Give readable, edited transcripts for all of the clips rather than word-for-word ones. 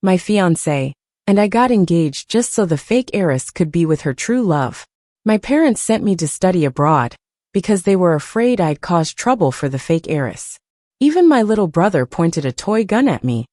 my fiancé, and I got engaged just so the fake heiress could be with her true love. My parents sent me to study abroad because they were afraid I'd cause trouble for the fake heiress. Even my little brother pointed a toy gun at me,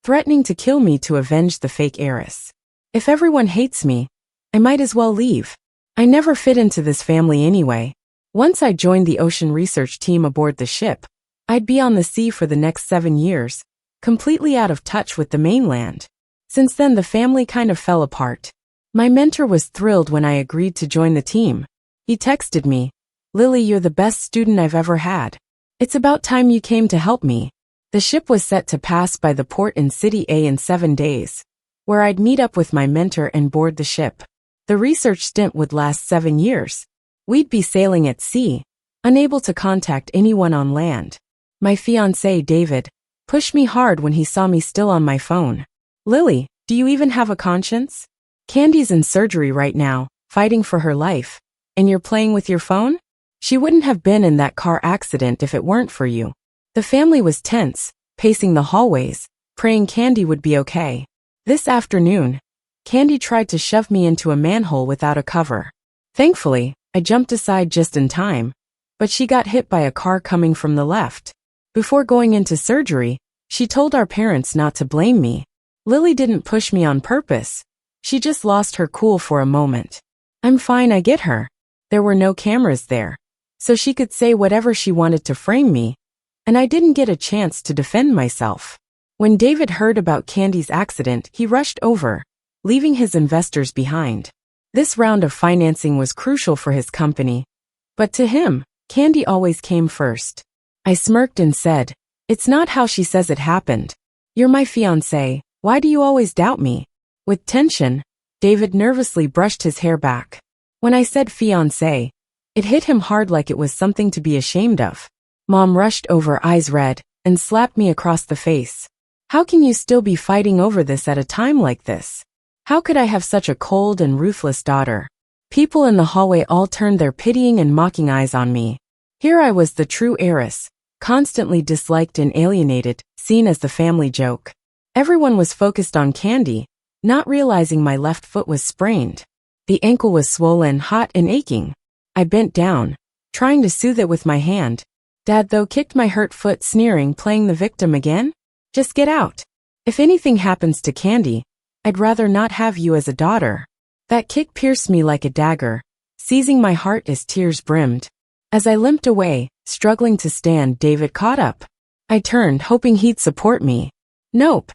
threatening to kill me to avenge the fake heiress. If everyone hates me, I might as well leave. I never fit into this family anyway. Once I joined the ocean research team aboard the ship, I'd be on the sea for the next 7 years, completely out of touch with the mainland. Since then, the family kind of fell apart. My mentor was thrilled when I agreed to join the team. He texted me, "Lily, you're the best student I've ever had. It's about time you came to help me." The ship was set to pass by the port in City A in 7 days, where I'd meet up with my mentor and board the ship. The research stint would last 7 years. We'd be sailing at sea, unable to contact anyone on land. My fiancé, David, pushed me hard when he saw me still on my phone. "Lily, do you even have a conscience? Candy's in surgery right now, fighting for her life, and you're playing with your phone? She wouldn't have been in that car accident if it weren't for you." The family was tense, pacing the hallways, praying Candy would be okay. This afternoon, Candy tried to shove me into a manhole without a cover. Thankfully, I jumped aside just in time, but she got hit by a car coming from the left. Before going into surgery, she told our parents not to blame me. Lily didn't push me on purpose. She just lost her cool for a moment. I'm fine, I get her. There were no cameras there, so she could say whatever she wanted to frame me, and I didn't get a chance to defend myself. When David heard about Candy's accident, he rushed over, leaving his investors behind. This round of financing was crucial for his company, but to him, Candy always came first. I smirked and said, "It's not how she says it happened. You're my fiancé, why do you always doubt me?" With tension, David nervously brushed his hair back. When I said fiancé, it hit him hard like it was something to be ashamed of. Mom rushed over, eyes red, and slapped me across the face. "How can you still be fighting over this at a time like this? How could I have such a cold and ruthless daughter?" People in the hallway all turned their pitying and mocking eyes on me. Here I was, the true heiress, constantly disliked and alienated, seen as the family joke. Everyone was focused on Candy, not realizing my left foot was sprained. The ankle was swollen, hot, and aching. I bent down, trying to soothe it with my hand. Dad, though, kicked my hurt foot, sneering, "Playing the victim again? Just get out. If anything happens to Candy, I'd rather not have you as a daughter." That kick pierced me like a dagger, seizing my heart as tears brimmed. As I limped away, struggling to stand, David caught up. I turned, hoping he'd support me. Nope.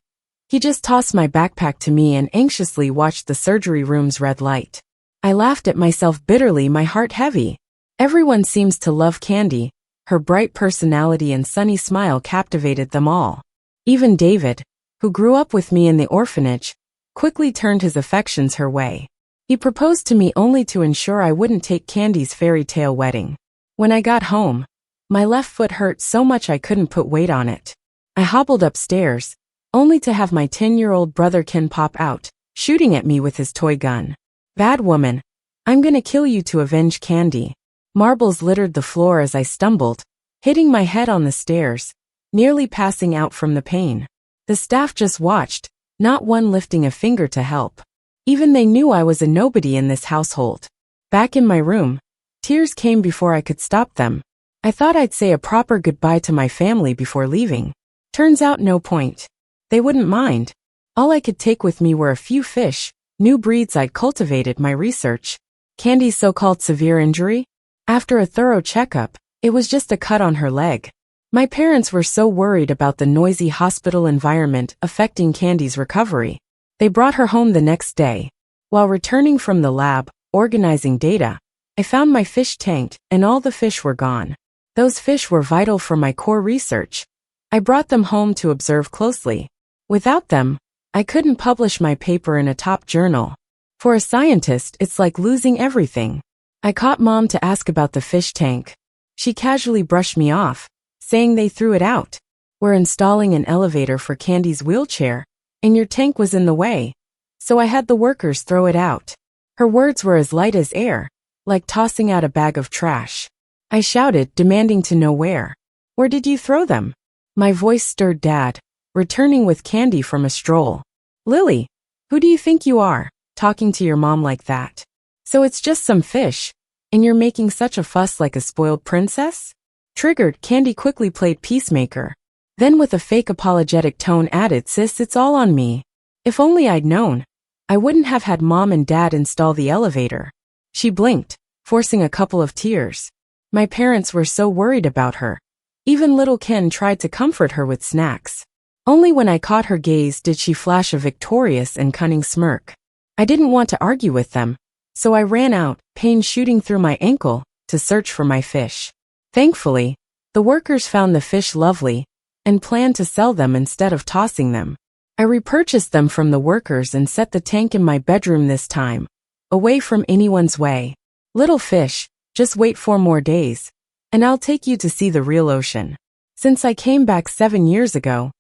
He just tossed my backpack to me and anxiously watched the surgery room's red light. I laughed at myself bitterly, my heart heavy. Everyone seems to love Candy. Her bright personality and sunny smile captivated them all. Even David, who grew up with me in the orphanage, quickly turned his affections her way. He proposed to me only to ensure I wouldn't take Candy's fairy tale wedding. When I got home, my left foot hurt so much I couldn't put weight on it. I hobbled upstairs, only to have my 10-year-old brother Ken pop out, shooting at me with his toy gun. "Bad woman, I'm gonna kill you to avenge Candy." Marbles littered the floor as I stumbled, hitting my head on the stairs, nearly passing out from the pain. The staff just watched, not one lifting a finger to help. Even they knew I was a nobody in this household. Back in my room, tears came before I could stop them. I thought I'd say a proper goodbye to my family before leaving. Turns out no point. They wouldn't mind. All I could take with me were a few fish, new breeds I'd cultivated, my research. Candy's so-called severe injury? After a thorough checkup, it was just a cut on her leg. My parents were so worried about the noisy hospital environment affecting Candy's recovery. They brought her home the next day. While returning from the lab, organizing data, I found my fish tanked, and all the fish were gone. Those fish were vital for my core research. I brought them home to observe closely. Without them, I couldn't publish my paper in a top journal. For a scientist, it's like losing everything. I caught Mom to ask about the fish tank. She casually brushed me off, saying they threw it out. "We're installing an elevator for Candy's wheelchair, and your tank was in the way, so I had the workers throw it out." Her words were as light as air, like tossing out a bag of trash. I shouted, demanding to know where. "Where did you throw them?" My voice stirred Dad, returning with Candy from a stroll. Lily, who do you think you are, talking to your mom like that? So it's just some fish, and you're making such a fuss like a spoiled princess? Triggered, Candy quickly played peacemaker. Then with a fake apologetic tone added, sis, it's all on me. If only I'd known, I wouldn't have had mom and dad install the elevator. She blinked, forcing a couple of tears. My parents were so worried about her. Even little Ken tried to comfort her with snacks. Only when I caught her gaze did she flash a victorious and cunning smirk. I didn't want to argue with them, so I ran out, pain shooting through my ankle, to search for my fish. Thankfully, the workers found the fish lovely and planned to sell them instead of tossing them. I repurchased them from the workers and set the tank in my bedroom this time, away from anyone's way. Little fish, just wait 4 more days, and I'll take you to see the real ocean. Since I came back 7 years ago,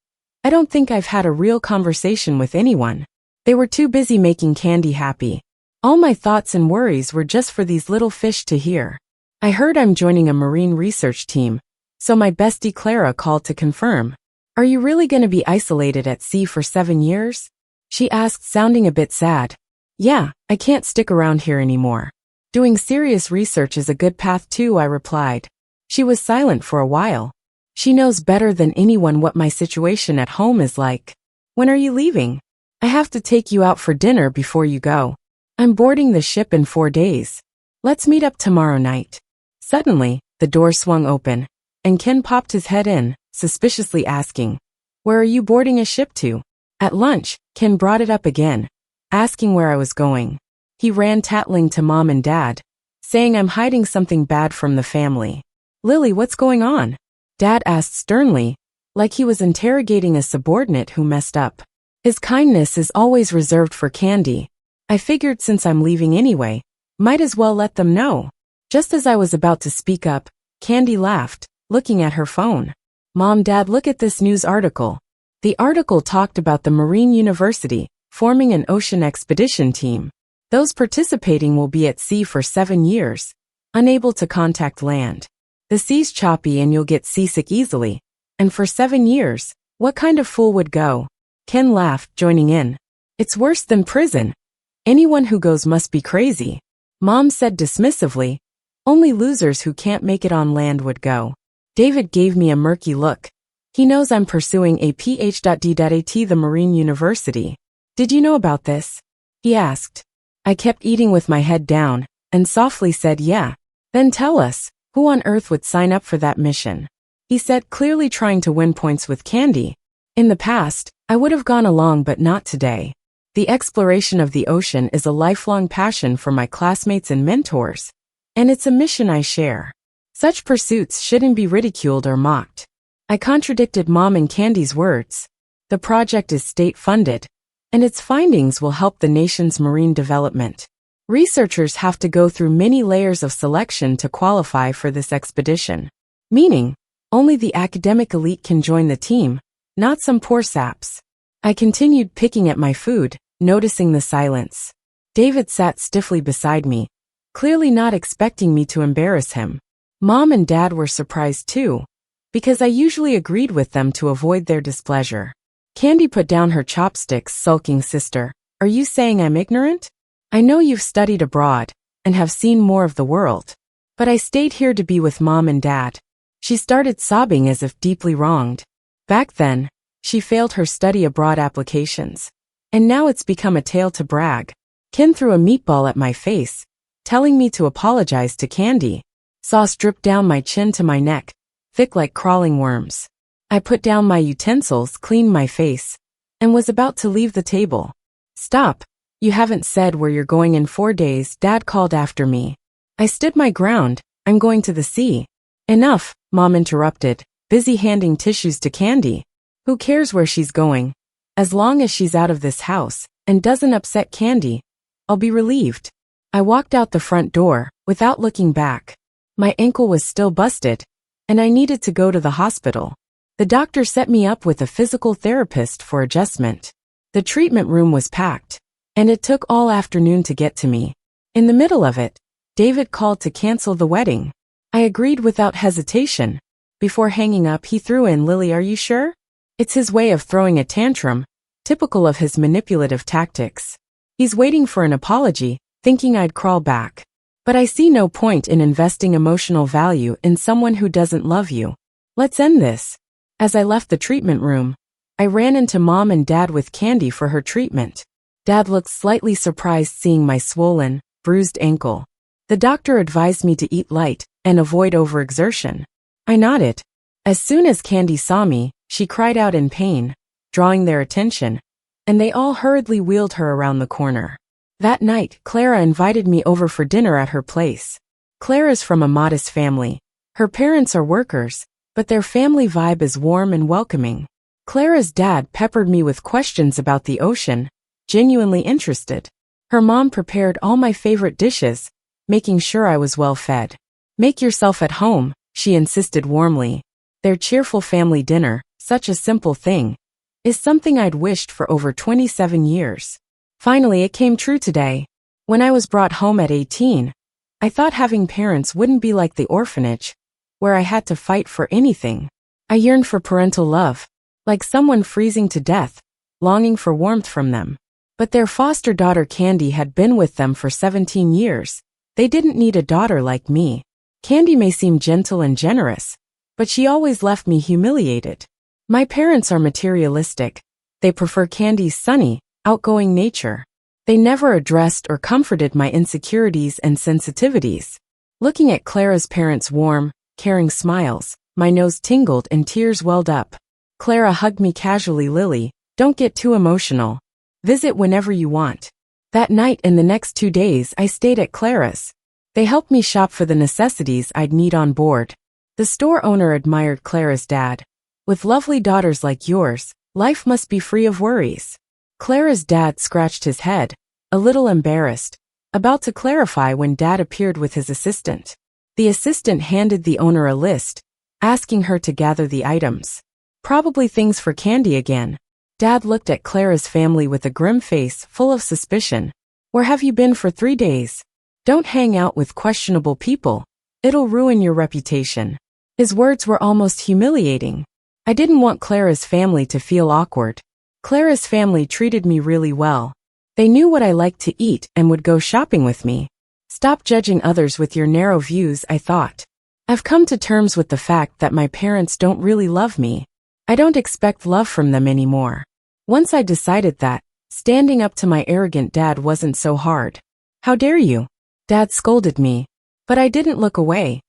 I don't think I've had a real conversation with anyone. They were too busy making Candy happy. All my thoughts and worries were just for these little fish to hear. I heard I'm joining a marine research team, so my bestie Clara called to confirm. Are you really going to be isolated at sea for 7 years? She asked, sounding a bit sad. Yeah, I can't stick around here anymore. Doing serious research is a good path too, I replied. She was silent for a while. She knows better than anyone what my situation at home is like. When are you leaving? I have to take you out for dinner before you go. I'm boarding the ship in 4 days. Let's meet up tomorrow night. Suddenly, the door swung open, and Ken popped his head in, suspiciously asking, where are you boarding a ship to? At lunch, Ken brought it up again, asking where I was going. He ran tattling to mom and dad, saying I'm hiding something bad from the family. Lily, what's going on? Dad asked sternly, like he was interrogating a subordinate who messed up. His kindness is always reserved for Candy. I figured since I'm leaving anyway, might as well let them know. Just as I was about to speak up, Candy laughed, looking at her phone. Mom, Dad, look at this news article. The article talked about the Marine University forming an ocean expedition team. Those participating will be at sea for 7 years, unable to contact land. The sea's choppy and you'll get seasick easily. And for 7 years, what kind of fool would go? Ken laughed, joining in. It's worse than prison. Anyone who goes must be crazy. Mom said dismissively, only losers who can't make it on land would go. David gave me a murky look. He knows I'm pursuing a Ph.D.at the Marine University. Did you know about this? He asked. I kept eating with my head down, and softly said yeah. Then tell us, who on earth would sign up for that mission? He said, clearly trying to win points with Candy. In the past, I would have gone along, but not today. The exploration of the ocean is a lifelong passion for my classmates and mentors, and it's a mission I share. Such pursuits shouldn't be ridiculed or mocked. I contradicted Mom and Candy's words. The project is state-funded, and its findings will help the nation's marine development. Researchers have to go through many layers of selection to qualify for this expedition. Meaning, only the academic elite can join the team, not some poor saps. I continued picking at my food, noticing the silence. David sat stiffly beside me, clearly not expecting me to embarrass him. Mom and Dad were surprised too, because I usually agreed with them to avoid their displeasure. Candy put down her chopsticks, sulking. Sister, are you saying I'm ignorant? I know you've studied abroad and have seen more of the world, but I stayed here to be with Mom and Dad. She started sobbing as if deeply wronged. Back then, she failed her study abroad applications, and now it's become a tale to brag. Ken threw a meatball at my face, telling me to apologize to Candy. Sauce dripped down my chin to my neck, thick like crawling worms. I put down my utensils, cleaned my face, and was about to leave the table. Stop. You haven't said where you're going in 4 days, Dad called after me. I stood my ground. I'm going to the sea. Enough, Mom interrupted, busy handing tissues to Candy. Who cares where she's going? As long as she's out of this house and doesn't upset Candy, I'll be relieved. I walked out the front door without looking back. My ankle was still busted, and I needed to go to the hospital. The doctor set me up with a physical therapist for adjustment. The treatment room was packed, and it took all afternoon to get to me. In the middle of it, David called to cancel the wedding. I agreed without hesitation. Before hanging up, he threw in, Lily, are you sure? It's his way of throwing a tantrum, typical of his manipulative tactics. He's waiting for an apology, thinking I'd crawl back. But I see no point in investing emotional value in someone who doesn't love you. Let's end this. As I left the treatment room, I ran into Mom and Dad with candy for her treatment. Dad looked slightly surprised seeing my swollen, bruised ankle. The doctor advised me to eat light and avoid overexertion. I nodded. As soon as Candy saw me, she cried out in pain, drawing their attention, and they all hurriedly wheeled her around the corner. That night, Clara invited me over for dinner at her place. Clara's from a modest family. Her parents are workers, but their family vibe is warm and welcoming. Clara's dad peppered me with questions about the ocean, genuinely interested. Her mom prepared all my favorite dishes, making sure I was well fed. Make yourself at home, she insisted warmly. Their cheerful family dinner, such a simple thing, is something I'd wished for over 27 years. Finally, it came true today. When I was brought home at 18, I thought having parents wouldn't be like the orphanage, where I had to fight for anything. I yearned for parental love, like someone freezing to death, longing for warmth from them. But their foster daughter Candy had been with them for 17 years. They didn't need a daughter like me. Candy may seem gentle and generous, but she always left me humiliated. My parents are materialistic. They prefer Candy's sunny, outgoing nature. They never addressed or comforted my insecurities and sensitivities. Looking at Clara's parents' warm, caring smiles, my nose tingled and tears welled up. Clara hugged me casually. Lily, don't get too emotional. Visit whenever you want. That night and the next 2 days I stayed at Clara's. They helped me shop for the necessities I'd need on board. The store owner admired Clara's dad. With lovely daughters like yours, life must be free of worries. Clara's dad scratched his head, a little embarrassed, about to clarify when Dad appeared with his assistant. The assistant handed the owner a list, asking her to gather the items. Probably things for Candy again. Dad looked at Clara's family with a grim face full of suspicion. Where have you been for 3 days? Don't hang out with questionable people. It'll ruin your reputation. His words were almost humiliating. I didn't want Clara's family to feel awkward. Clara's family treated me really well. They knew what I liked to eat and would go shopping with me. Stop judging others with your narrow views, I thought. I've come to terms with the fact that my parents don't really love me. I don't expect love from them anymore. Once I decided that, standing up to my arrogant dad wasn't so hard. How dare you? Dad scolded me. But I didn't look away.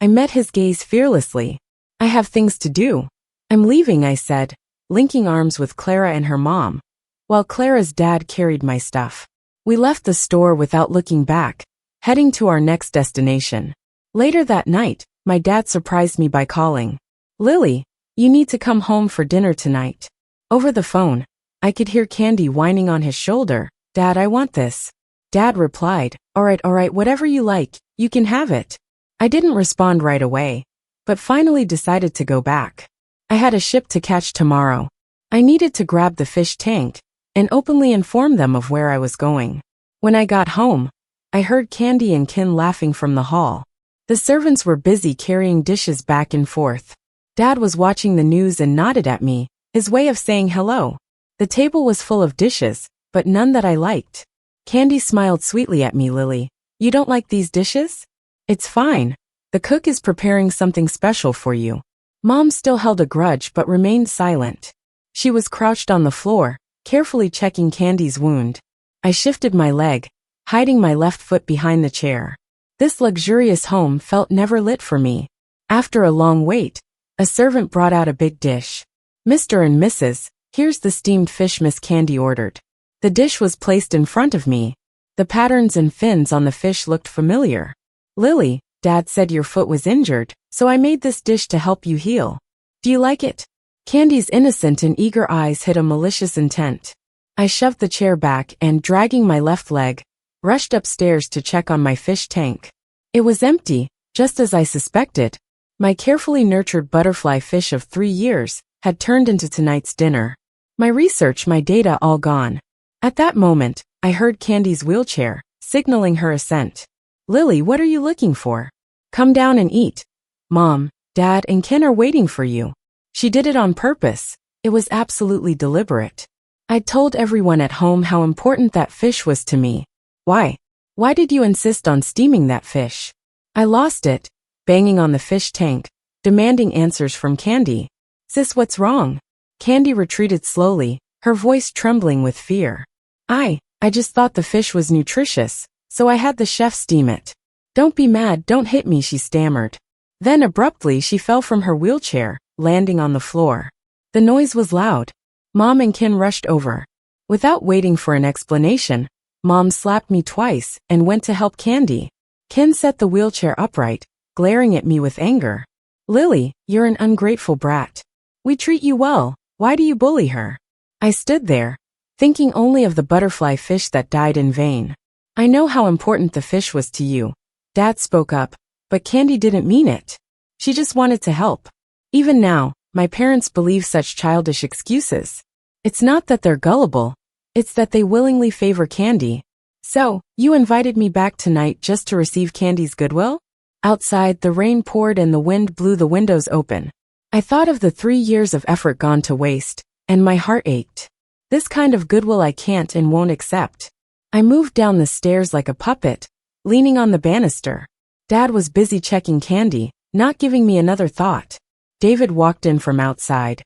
I met his gaze fearlessly. I have things to do. I'm leaving, I said, linking arms with Clara and her mom, while Clara's dad carried my stuff. We left the store without looking back, heading to our next destination. Later that night, my dad surprised me by calling. Lily, you need to come home for dinner tonight. Over the phone, I could hear Candy whining on his shoulder. Dad, I want this. Dad replied, all right, whatever you like, you can have it. I didn't respond right away, but finally decided to go back. I had a ship to catch tomorrow. I needed to grab the fish tank and openly inform them of where I was going. When I got home, I heard Candy and Kin laughing from the hall. The servants were busy carrying dishes back and forth. Dad was watching the news and nodded at me, his way of saying hello. The table was full of dishes, but none that I liked. Candy smiled sweetly at me. Lily, you don't like these dishes? It's fine. The cook is preparing something special for you. Mom still held a grudge but remained silent. She was crouched on the floor, carefully checking Candy's wound. I shifted my leg, hiding my left foot behind the chair. This luxurious home felt never lit for me. After a long wait, a servant brought out a big dish. Mr. and Mrs., here's the steamed fish Miss Candy ordered. The dish was placed in front of me. The patterns and fins on the fish looked familiar. Lily, Dad said your foot was injured, so I made this dish to help you heal. Do you like it? Candy's innocent and eager eyes hid a malicious intent. I shoved the chair back and, dragging my left leg, rushed upstairs to check on my fish tank. It was empty, just as I suspected. My carefully nurtured butterfly fish of 3 years had turned into tonight's dinner. My research, my data all gone. At that moment, I heard Candy's wheelchair, signaling her assent. Lily, what are you looking for? Come down and eat. Mom, Dad, and Ken are waiting for you. She did it on purpose. It was absolutely deliberate. I'd told everyone at home how important that fish was to me. Why? Why did you insist on steaming that fish? I lost it, banging on the fish tank, demanding answers from Candy. Sis, what's wrong? Candy retreated slowly, her voice trembling with fear. I just thought the fish was nutritious, so I had the chef steam it. Don't be mad, don't hit me, she stammered. Then abruptly she fell from her wheelchair, landing on the floor. The noise was loud. Mom and Ken rushed over. Without waiting for an explanation, Mom slapped me twice and went to help Candy. Ken set the wheelchair upright, glaring at me with anger. Lily, you're an ungrateful brat. We treat you well, why do you bully her? I stood there, thinking only of the butterfly fish that died in vain. I know how important the fish was to you. Dad spoke up, but Candy didn't mean it. She just wanted to help. Even now, my parents believe such childish excuses. It's not that they're gullible, it's that they willingly favor Candy. So, you invited me back tonight just to receive Candy's goodwill? Outside, the rain poured and the wind blew the windows open. I thought of the 3 years of effort gone to waste, and my heart ached. This kind of goodwill I can't and won't accept. I moved down the stairs like a puppet, leaning on the banister. Dad was busy checking Candy, not giving me another thought. David walked in from outside,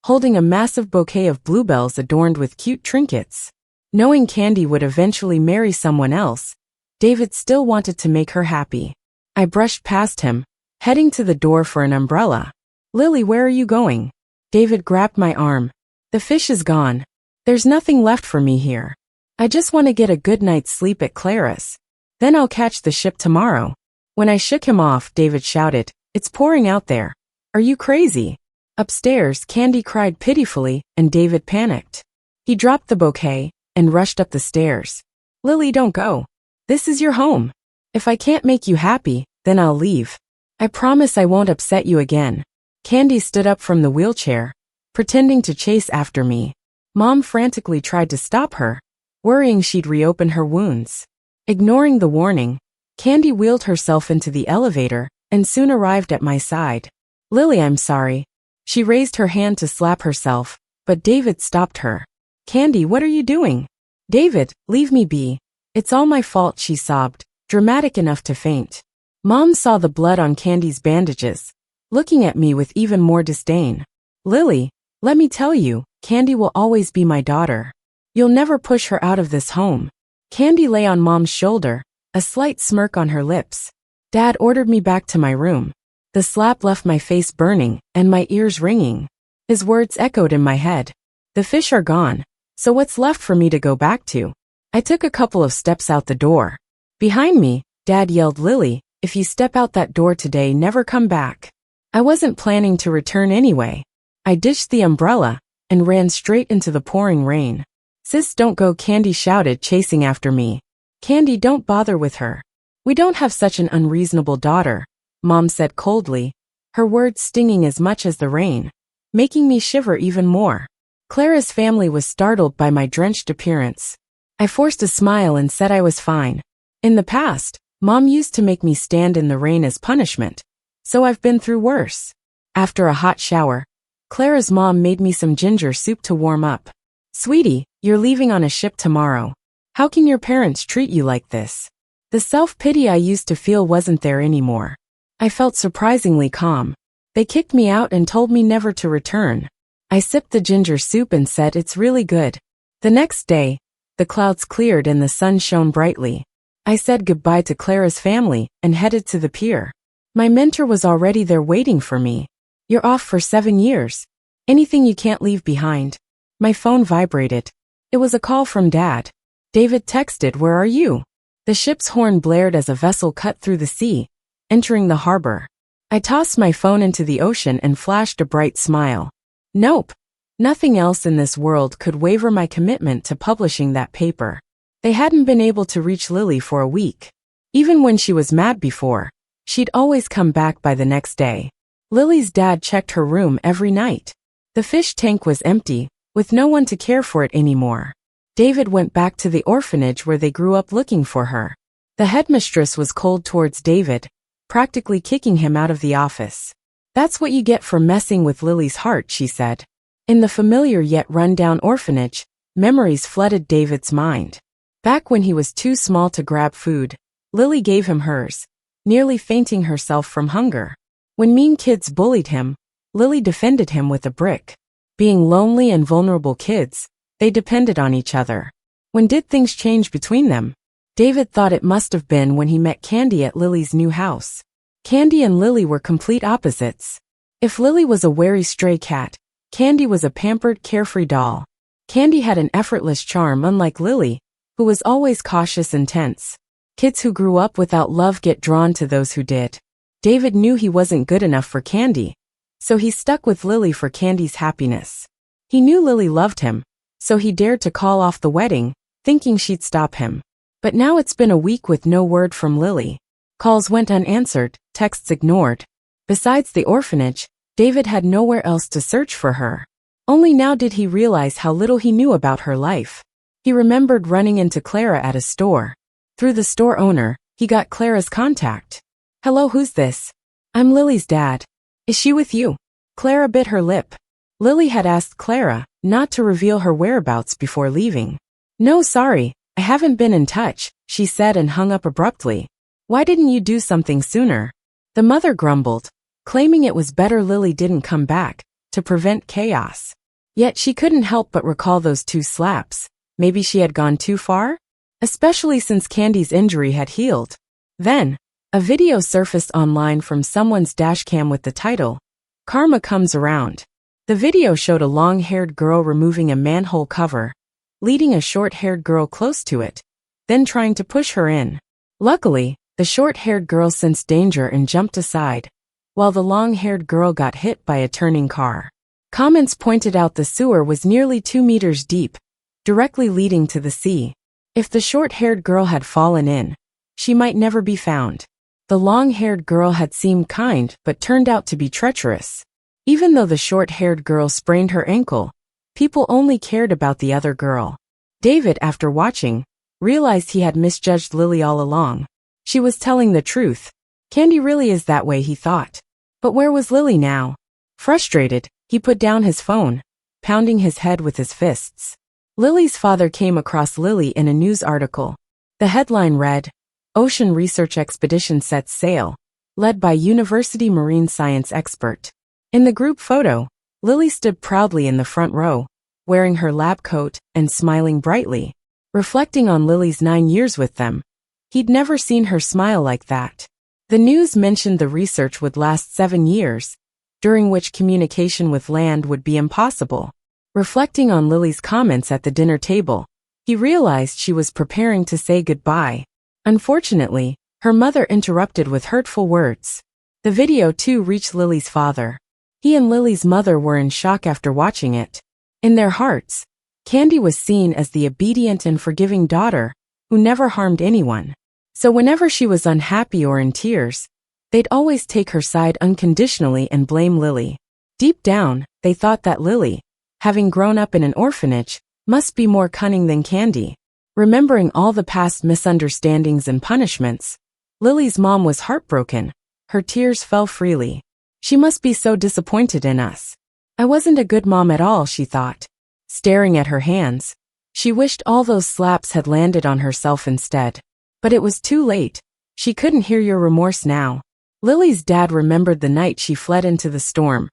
holding a massive bouquet of bluebells adorned with cute trinkets. Knowing Candy would eventually marry someone else, David still wanted to make her happy. I brushed past him, heading to the door for an umbrella. Lily, where are you going? David grabbed my arm. The fish is gone. There's nothing left for me here. I just want to get a good night's sleep at Clara's. Then I'll catch the ship tomorrow. When I shook him off, David shouted, It's pouring out there. Are you crazy? Upstairs, Candy cried pitifully, and David panicked. He dropped the bouquet and rushed up the stairs. Lily, don't go. This is your home. If I can't make you happy, then I'll leave. I promise I won't upset you again. Candy stood up from the wheelchair, pretending to chase after me. Mom frantically tried to stop her, worrying she'd reopen her wounds. Ignoring the warning, Candy wheeled herself into the elevator and soon arrived at my side. Lily, I'm sorry. She raised her hand to slap herself, but David stopped her. Candy, what are you doing? David, leave me be. It's all my fault, she sobbed, dramatic enough to faint. Mom saw the blood on Candy's bandages, looking at me with even more disdain. Lily, let me tell you, Candy will always be my daughter. You'll never push her out of this home. Candy lay on Mom's shoulder, a slight smirk on her lips. Dad ordered me back to my room. The slap left my face burning and my ears ringing. His words echoed in my head. The fish are gone, so what's left for me to go back to? I took a couple of steps out the door. Behind me, Dad yelled, Lily, if you step out that door today, never come back. I wasn't planning to return anyway. I ditched the umbrella and ran straight into the pouring rain. Sis, don't go, Candy shouted, chasing after me. Candy, don't bother with her. We don't have such an unreasonable daughter, Mom said coldly, her words stinging as much as the rain, making me shiver even more. Clara's family was startled by my drenched appearance. I forced a smile and said I was fine. In the past, Mom used to make me stand in the rain as punishment, so I've been through worse. After a hot shower, Clara's mom made me some ginger soup to warm up. Sweetie, you're leaving on a ship tomorrow. How can your parents treat you like this? The self-pity I used to feel wasn't there anymore. I felt surprisingly calm. They kicked me out and told me never to return. I sipped the ginger soup and said it's really good. The next day, the clouds cleared and the sun shone brightly. I said goodbye to Clara's family and headed to the pier. My mentor was already there waiting for me. You're off for 7 years. Anything you can't leave behind. My phone vibrated. It was a call from Dad. David texted, where are you? The ship's horn blared as a vessel cut through the sea, entering the harbor. I tossed my phone into the ocean and flashed a bright smile. Nope. Nothing else in this world could waver my commitment to publishing that paper. They hadn't been able to reach Lily for a week. Even when she was mad before, she'd always come back by the next day. Lily's dad checked her room every night. The fish tank was empty, with no one to care for it anymore. David went back to the orphanage where they grew up looking for her. The headmistress was cold towards David, practically kicking him out of the office. That's what you get for messing with Lily's heart, she said. In the familiar yet run-down orphanage, Memories flooded David's mind. Back when he was too small to grab food, Lily gave him hers, nearly fainting herself from hunger. When mean kids bullied him, Lily defended him with a brick. Being lonely and vulnerable kids, they depended on each other. When did things change between them? David thought it must have been when he met Candy at Lily's new house. Candy and Lily were complete opposites. If Lily was a wary stray cat, Candy was a pampered, carefree doll. Candy had an effortless charm unlike Lily, who was always cautious and tense. Kids who grew up without love get drawn to those who did. David knew he wasn't good enough for Candy, so he stuck with Lily for Candy's happiness. He knew Lily loved him, so he dared to call off the wedding, thinking she'd stop him. But now it's been a week with no word from Lily. Calls went unanswered, texts ignored. Besides the orphanage, David had nowhere else to search for her. Only now did he realize how little he knew about her life. He remembered running into Clara at a store. Through the store owner, he got Clara's contact. "Hello, who's this?" "I'm Lily's dad. Is she with you?" Clara bit her lip. Lily had asked Clara not to reveal her whereabouts before leaving. "No, sorry, I haven't been in touch," she said and hung up abruptly. "Why didn't you do something sooner?" The mother grumbled, claiming it was better Lily didn't come back, to prevent chaos. Yet she couldn't help but recall those 2 slaps. Maybe she had gone too far? Especially since Candy's injury had healed. Then, a video surfaced online from someone's dashcam with the title, "Karma Comes Around." The video showed a long-haired girl removing a manhole cover, leading a short-haired girl close to it, then trying to push her in. Luckily, the short-haired girl sensed danger and jumped aside, while the long-haired girl got hit by a turning car. Comments pointed out the sewer was nearly 2 meters deep, directly leading to the sea. If the short-haired girl had fallen in, she might never be found. The long-haired girl had seemed kind but turned out to be treacherous. Even though the short-haired girl sprained her ankle, people only cared about the other girl. David, after watching, realized he had misjudged Lily all along. She was telling the truth. Candy really is that way, he thought. But where was Lily now? Frustrated, he put down his phone, pounding his head with his fists. Lily's father came across Lily in a news article. The headline read, "Ocean Research Expedition Sets Sail," led by University marine science expert. In the group photo, Lily stood proudly in the front row, wearing her lab coat and smiling brightly. Reflecting on Lily's 9 years with them, he'd never seen her smile like that. The news mentioned the research would last 7 years, during which communication with land would be impossible. Reflecting on Lily's comments at the dinner table, he realized she was preparing to say goodbye. Unfortunately, her mother interrupted with hurtful words. The video too reached Lily's father. He and Lily's mother were in shock after watching it. In their hearts, Candy was seen as the obedient and forgiving daughter who never harmed anyone. So whenever she was unhappy or in tears, they'd always take her side unconditionally and blame Lily. Deep down, they thought that Lily, having grown up in an orphanage, must be more cunning than Candy. Remembering all the past misunderstandings and punishments, Lily's mom was heartbroken. Her tears fell freely. "She must be so disappointed in us. I wasn't a good mom at all," she thought. Staring at her hands, she wished all those slaps had landed on herself instead. But it was too late. She couldn't hear your remorse now. Lily's dad remembered the night she fled into the storm,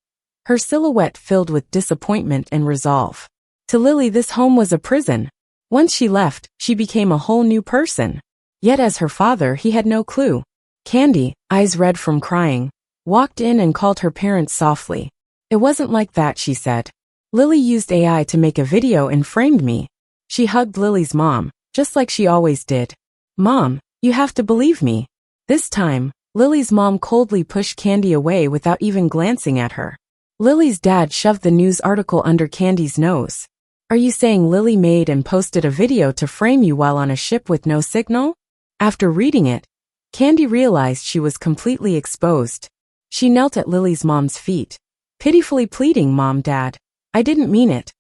her silhouette filled with disappointment and resolve. To Lily, this home was a prison. Once she left, she became a whole new person. Yet as her father, he had no clue. Candy, eyes red from crying, walked in and called her parents softly. "It wasn't like that," she said. "Lily used AI to make a video and framed me." She hugged Lily's mom, just like she always did. "Mom, you have to believe me." This time, Lily's mom coldly pushed Candy away without even glancing at her. Lily's dad shoved the news article under Candy's nose. "Are you saying Lily made and posted a video to frame you while on a ship with no signal?" After reading it, Candy realized she was completely exposed. She knelt at Lily's mom's feet, pitifully pleading, "Mom, Dad, I didn't mean it.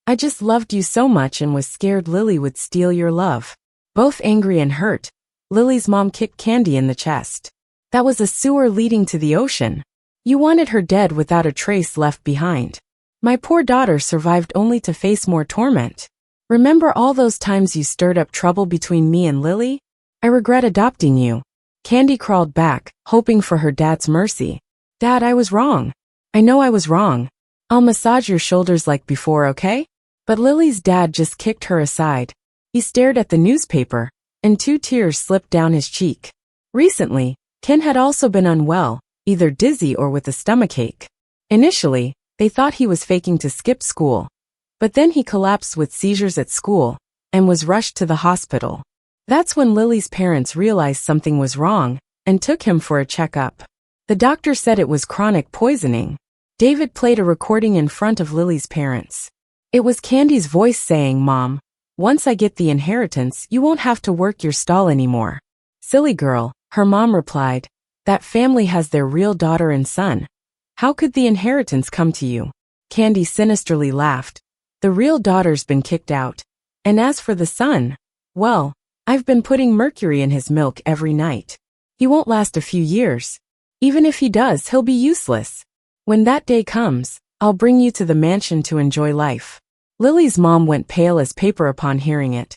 I just loved you so much and was scared Lily would steal your love." Both angry and hurt, Lily's mom kicked Candy in the chest. "That was a sewer leading to the ocean. You wanted her dead without a trace left behind. My poor daughter survived only to face more torment." Remember all those times you stirred up trouble between me and Lily? I regret adopting you. Candy crawled back, hoping for her dad's mercy. Dad, I was wrong. I know I was wrong. I'll massage your shoulders like before, okay? But Lily's dad just kicked her aside. He stared at the newspaper, and 2 tears slipped down his cheek. Recently, Ken had also been unwell, either dizzy or with a stomachache. Initially, they thought he was faking to skip school. But then he collapsed with seizures at school, and was rushed to the hospital. That's when Lily's parents realized something was wrong, and took him for a checkup. The doctor said it was chronic poisoning. David played a recording in front of Lily's parents. It was Candy's voice saying, "Mom, once I get the inheritance, you won't have to work your stall anymore." "Silly girl," her mom replied. "That family has their real daughter and son. How could the inheritance come to you?" Candy sinisterly laughed. "The real daughter's been kicked out. And as for the son, well, I've been putting mercury in his milk every night. He won't last a few years. Even if he does, he'll be useless. When that day comes, I'll bring you to the mansion to enjoy life." Lily's mom went pale as paper upon hearing it.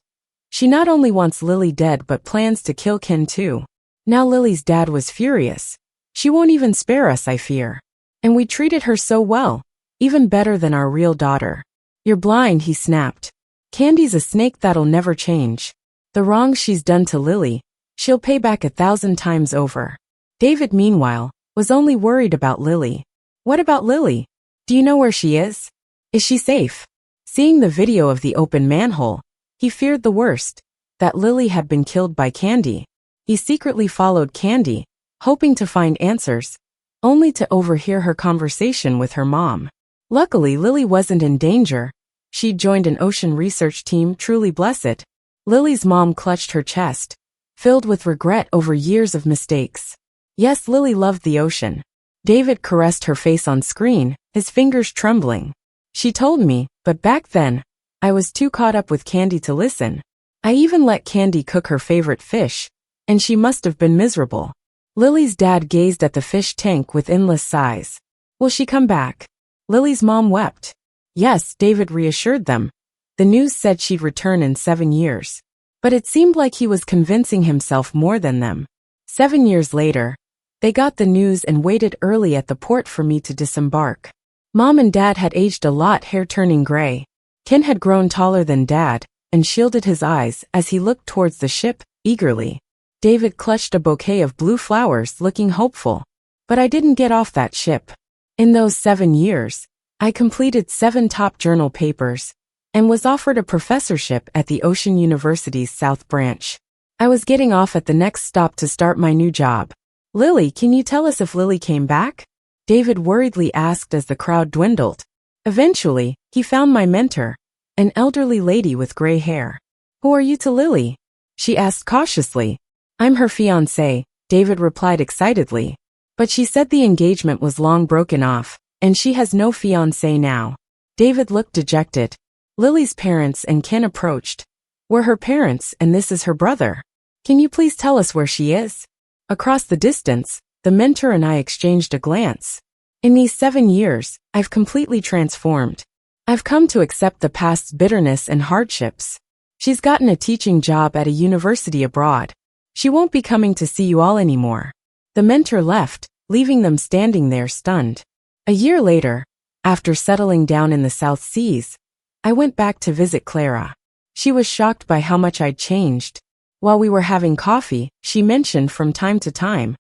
She not only wants Lily dead but plans to kill Ken too. Now Lily's dad was furious. "She won't even spare us, I fear. And we treated her so well, even better than our real daughter." "You're blind," he snapped. "Candy's a snake that'll never change. The wrong she's done to Lily, she'll pay back 1,000 times over." David, meanwhile, was only worried about Lily. "What about Lily? Do you know where she is? Is she safe?" Seeing the video of the open manhole, he feared the worst, that Lily had been killed by Candy. He secretly followed Candy, hoping to find answers, only to overhear her conversation with her mom. Luckily, Lily wasn't in danger. She'd joined an ocean research team, truly blessed. Lily's mom clutched her chest, filled with regret over years of mistakes. Yes, Lily loved the ocean. David caressed her face on screen, his fingers trembling. "She told me, but back then, I was too caught up with Candy to listen. I even let Candy cook her favorite fish, and she must have been miserable." Lily's dad gazed at the fish tank with endless sighs. "Will she come back?" Lily's mom wept. "Yes," David reassured them. The news said she'd return in 7 years. But it seemed like he was convincing himself more than them. 7 years later, they got the news and waited early at the port for me to disembark. Mom and Dad had aged a lot, hair turning gray. Ken had grown taller than Dad, and shielded his eyes as he looked towards the ship, eagerly. David clutched a bouquet of blue flowers, looking hopeful. But I didn't get off that ship. In those 7 years, I completed 7 top journal papers, and was offered a professorship at the Ocean University's South Branch. I was getting off at the next stop to start my new job. "Lily, can you tell us if Lily came back?" David worriedly asked as the crowd dwindled. Eventually, he found my mentor, an elderly lady with gray hair. "Who are you to Lily?" she asked cautiously. "I'm her fiancé," David replied excitedly. "But she said the engagement was long broken off, and she has no fiancé now." David looked dejected. Lily's parents and Ken approached. "We're her parents, and this is her brother. Can you please tell us where she is?" Across the distance, the mentor and I exchanged a glance. "In these 7 years, I've completely transformed. I've come to accept the past's bitterness and hardships. She's gotten a teaching job at a university abroad. She won't be coming to see you all anymore." The mentor left, leaving them standing there stunned. A year later, after settling down in the South Seas, I went back to visit Clara. She was shocked by how much I'd changed. While we were having coffee, she mentioned from time to time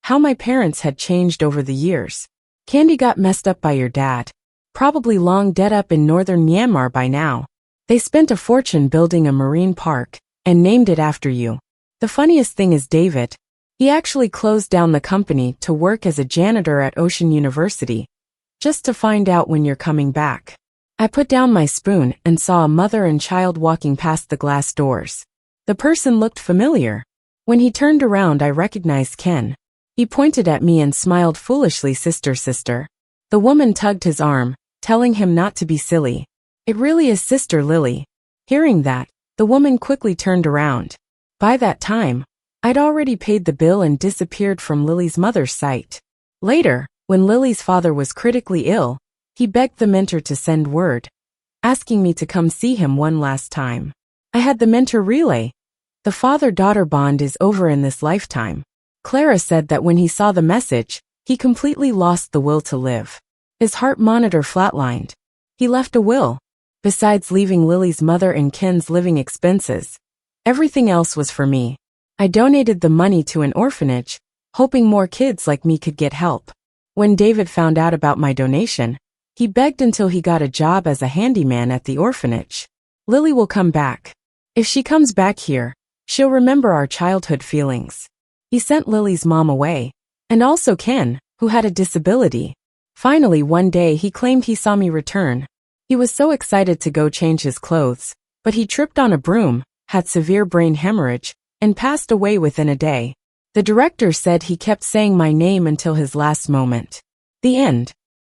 how my parents had changed over the years. "Candy got messed up by your dad. Probably long dead up in northern Myanmar by now. They spent a fortune building a marine park, and named it after you. The funniest thing is David. He actually closed down the company to work as a janitor at Ocean University, just to find out when you're coming back." I put down my spoon and saw a mother and child walking past the glass doors. The person looked familiar. When he turned around, I recognized Ken. He pointed at me and smiled foolishly. "Sister, sister." The woman tugged his arm, telling him not to be silly. "It really is Sister Lily." Hearing that, the woman quickly turned around. By that time, I'd already paid the bill and disappeared from Lily's mother's sight. Later, when Lily's father was critically ill, he begged the mentor to send word. asking me to come see him one last time. I had the mentor relay. The father-daughter bond is over in this lifetime. Clara said that when he saw the message, he completely lost the will to live. His heart monitor flatlined. He left a will. Besides leaving Lily's mother and Ken's living expenses, everything else was for me. I donated the money to an orphanage, hoping more kids like me could get help. When David found out about my donation, he begged until he got a job as a handyman at the orphanage. Lily will come back. If she comes back here, she'll remember our childhood feelings. He sent Lily's mom away, and also Ken, who had a disability. Finally, one day he claimed he saw me return. He was so excited to go change his clothes, but he tripped on a broom, had severe brain hemorrhage, and passed away within a day. The director said he kept saying my name until his last moment. The end.